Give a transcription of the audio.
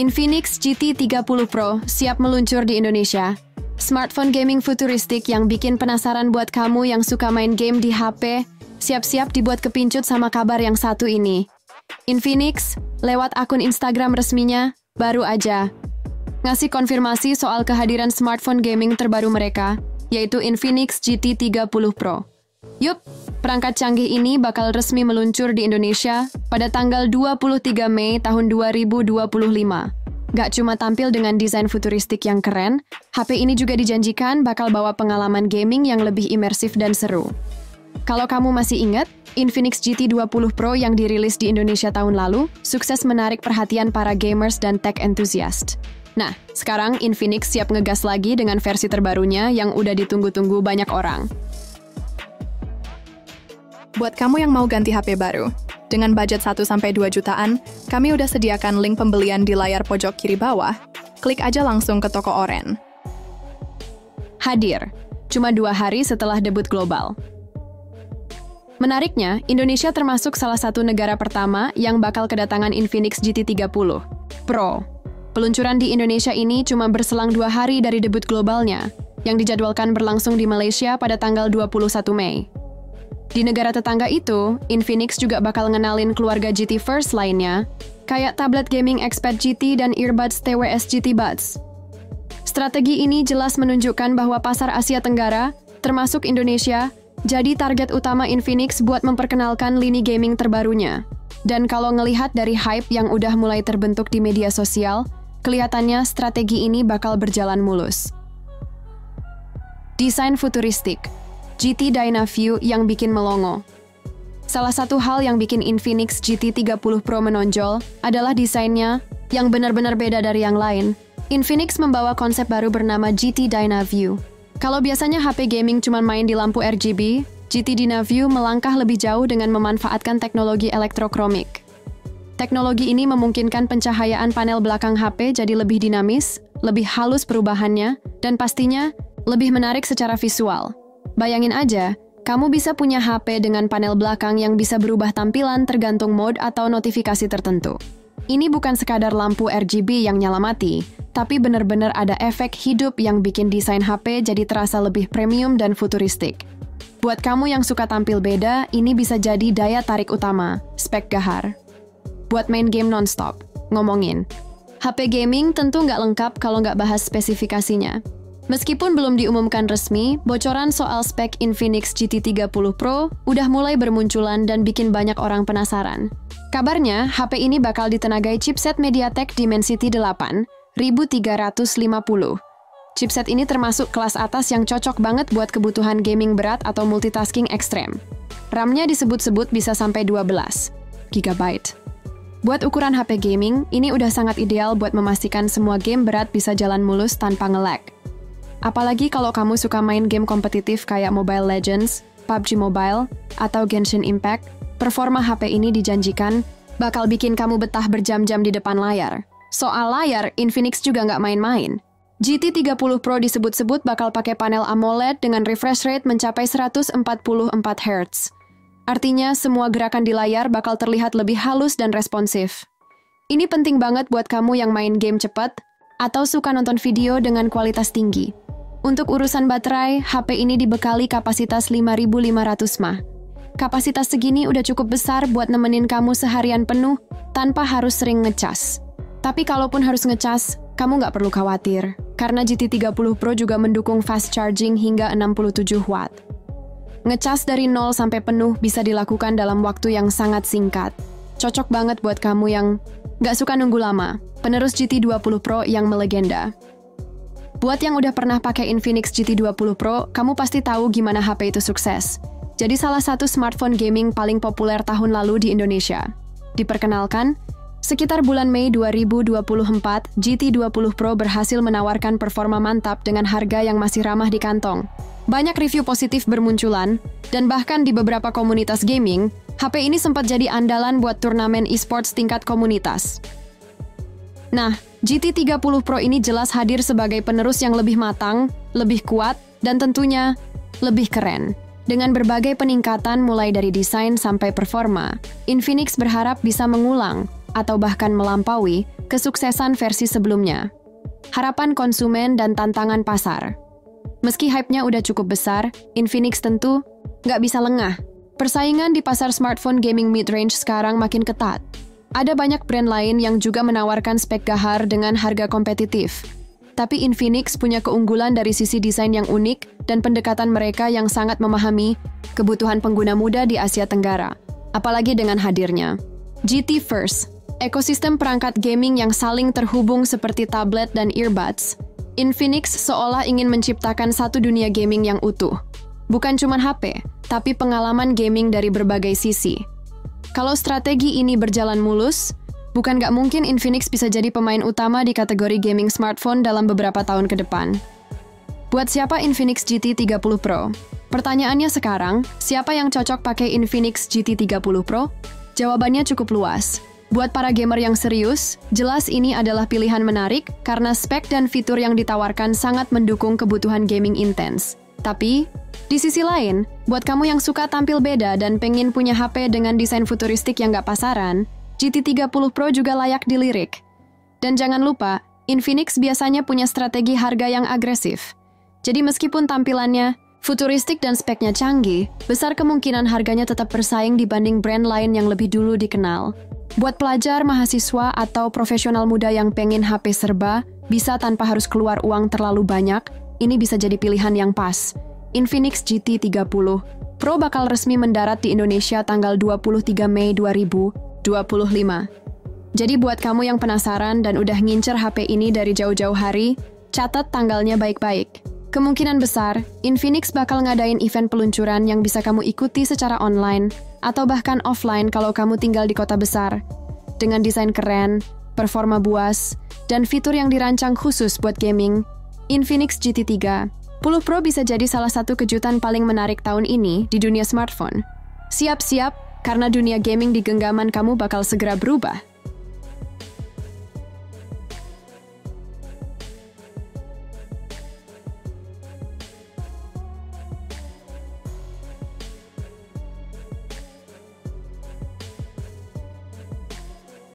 Infinix GT 30 Pro siap meluncur di Indonesia. Smartphone gaming futuristik yang bikin penasaran buat kamu yang suka main game di HP, siap-siap dibuat kepincut sama kabar yang satu ini. Infinix, lewat akun Instagram resminya, baru aja ngasih konfirmasi soal kehadiran smartphone gaming terbaru mereka, yaitu Infinix GT 30 Pro. Yup, perangkat canggih ini bakal resmi meluncur di Indonesia pada tanggal 23 Mei tahun 2025. Gak cuma tampil dengan desain futuristik yang keren, HP ini juga dijanjikan bakal bawa pengalaman gaming yang lebih imersif dan seru. Kalau kamu masih ingat, Infinix GT 20 Pro yang dirilis di Indonesia tahun lalu sukses menarik perhatian para gamers dan tech enthusiast. Nah, sekarang Infinix siap ngegas lagi dengan versi terbarunya yang udah ditunggu-tunggu banyak orang. Buat kamu yang mau ganti HP baru, dengan budget 1-2 jutaan, kami udah sediakan link pembelian di layar pojok kiri bawah. Klik aja langsung ke toko Oren. Hadir, cuma 2 hari setelah debut global. Menariknya, Indonesia termasuk salah satu negara pertama yang bakal kedatangan Infinix GT 30 Pro. Peluncuran di Indonesia ini cuma berselang 2 hari dari debut globalnya, yang dijadwalkan berlangsung di Malaysia pada tanggal 21 Mei. Di negara tetangga itu, Infinix juga bakal ngenalin keluarga GT First lainnya, kayak tablet gaming XPad GT dan earbuds TWS GT Buds. Strategi ini jelas menunjukkan bahwa pasar Asia Tenggara, termasuk Indonesia, jadi target utama Infinix buat memperkenalkan lini gaming terbarunya. Dan kalau ngelihat dari hype yang udah mulai terbentuk di media sosial, kelihatannya strategi ini bakal berjalan mulus. Desain futuristik GT Dynaview yang bikin melongo. Salah satu hal yang bikin Infinix GT 30 Pro menonjol adalah desainnya yang benar-benar beda dari yang lain. Infinix membawa konsep baru bernama GT Dynaview. Kalau biasanya HP gaming cuma main di lampu RGB, GT Dynaview melangkah lebih jauh dengan memanfaatkan teknologi elektrochromik. Teknologi ini memungkinkan pencahayaan panel belakang HP jadi lebih dinamis, lebih halus perubahannya, dan pastinya lebih menarik secara visual. Bayangin aja, kamu bisa punya HP dengan panel belakang yang bisa berubah tampilan tergantung mode atau notifikasi tertentu. Ini bukan sekadar lampu RGB yang nyala mati, tapi benar-benar ada efek hidup yang bikin desain HP jadi terasa lebih premium dan futuristik. Buat kamu yang suka tampil beda, ini bisa jadi daya tarik utama, spek gahar. Buat main game non-stop, ngomongin. HP gaming tentu nggak lengkap kalau nggak bahas spesifikasinya. Meskipun belum diumumkan resmi, bocoran soal spek Infinix GT 30 Pro udah mulai bermunculan dan bikin banyak orang penasaran. Kabarnya, HP ini bakal ditenagai chipset MediaTek Dimensity 8 1350. Chipset ini termasuk kelas atas yang cocok banget buat kebutuhan gaming berat atau multitasking ekstrem. RAM-nya disebut-sebut bisa sampai 12 GB. Buat ukuran HP gaming, ini udah sangat ideal buat memastikan semua game berat bisa jalan mulus tanpa nge-lag. Apalagi kalau kamu suka main game kompetitif kayak Mobile Legends, PUBG Mobile, atau Genshin Impact, performa HP ini dijanjikan bakal bikin kamu betah berjam-jam di depan layar. Soal layar, Infinix juga nggak main-main. GT 30 Pro disebut-sebut bakal pakai panel AMOLED dengan refresh rate mencapai 144 Hz. Artinya, semua gerakan di layar bakal terlihat lebih halus dan responsif. Ini penting banget buat kamu yang main game cepat atau suka nonton video dengan kualitas tinggi. Untuk urusan baterai, HP ini dibekali kapasitas 5500 mAh. Kapasitas segini udah cukup besar buat nemenin kamu seharian penuh tanpa harus sering ngecas. Tapi kalaupun harus ngecas, kamu nggak perlu khawatir, karena GT 30 Pro juga mendukung fast charging hingga 67 Watt. Ngecas dari 0 sampai penuh bisa dilakukan dalam waktu yang sangat singkat. Cocok banget buat kamu yang nggak suka nunggu lama, penerus GT 20 Pro yang melegenda. Buat yang udah pernah pakai Infinix GT 20 Pro, kamu pasti tahu gimana HP itu sukses. Jadi salah satu smartphone gaming paling populer tahun lalu di Indonesia. Diperkenalkan, sekitar bulan Mei 2024, GT 20 Pro berhasil menawarkan performa mantap dengan harga yang masih ramah di kantong. Banyak review positif bermunculan, dan bahkan di beberapa komunitas gaming, HP ini sempat jadi andalan buat turnamen e-sports tingkat komunitas. Nah, GT 30 Pro ini jelas hadir sebagai penerus yang lebih matang, lebih kuat, dan tentunya lebih keren. Dengan berbagai peningkatan mulai dari desain sampai performa, Infinix berharap bisa mengulang atau bahkan melampaui kesuksesan versi sebelumnya. Harapan konsumen dan tantangan pasar. Meski hype-nya udah cukup besar, Infinix tentu nggak bisa lengah. Persaingan di pasar smartphone gaming mid-range sekarang makin ketat. Ada banyak brand lain yang juga menawarkan spek gahar dengan harga kompetitif. Tapi Infinix punya keunggulan dari sisi desain yang unik dan pendekatan mereka yang sangat memahami kebutuhan pengguna muda di Asia Tenggara. Apalagi dengan hadirnya GT First, ekosistem perangkat gaming yang saling terhubung seperti tablet dan earbuds. Infinix seolah ingin menciptakan satu dunia gaming yang utuh. Bukan cuma HP, tapi pengalaman gaming dari berbagai sisi. Kalau strategi ini berjalan mulus, bukan nggak mungkin Infinix bisa jadi pemain utama di kategori gaming smartphone dalam beberapa tahun ke depan. Buat siapa Infinix GT 30 Pro? Pertanyaannya sekarang, siapa yang cocok pakai Infinix GT 30 Pro? Jawabannya cukup luas. Buat para gamer yang serius, jelas ini adalah pilihan menarik karena spek dan fitur yang ditawarkan sangat mendukung kebutuhan gaming intens. Tapi, di sisi lain, buat kamu yang suka tampil beda dan pengen punya HP dengan desain futuristik yang nggak pasaran, GT 30 Pro juga layak dilirik. Dan jangan lupa, Infinix biasanya punya strategi harga yang agresif. Jadi meskipun tampilannya futuristik dan speknya canggih, besar kemungkinan harganya tetap bersaing dibanding brand lain yang lebih dulu dikenal. Buat pelajar, mahasiswa, atau profesional muda yang pengen HP serba, bisa tanpa harus keluar uang terlalu banyak, ini bisa jadi pilihan yang pas. Infinix GT 30 Pro bakal resmi mendarat di Indonesia tanggal 23 Mei 2025. Jadi buat kamu yang penasaran dan udah ngincer HP ini dari jauh-jauh hari, catat tanggalnya baik-baik. Kemungkinan besar, Infinix bakal ngadain event peluncuran yang bisa kamu ikuti secara online atau bahkan offline kalau kamu tinggal di kota besar. Dengan desain keren, performa buas, dan fitur yang dirancang khusus buat gaming, Infinix GT 30 Pro bisa jadi salah satu kejutan paling menarik tahun ini di dunia smartphone. Siap-siap, karena dunia gaming di genggaman kamu bakal segera berubah.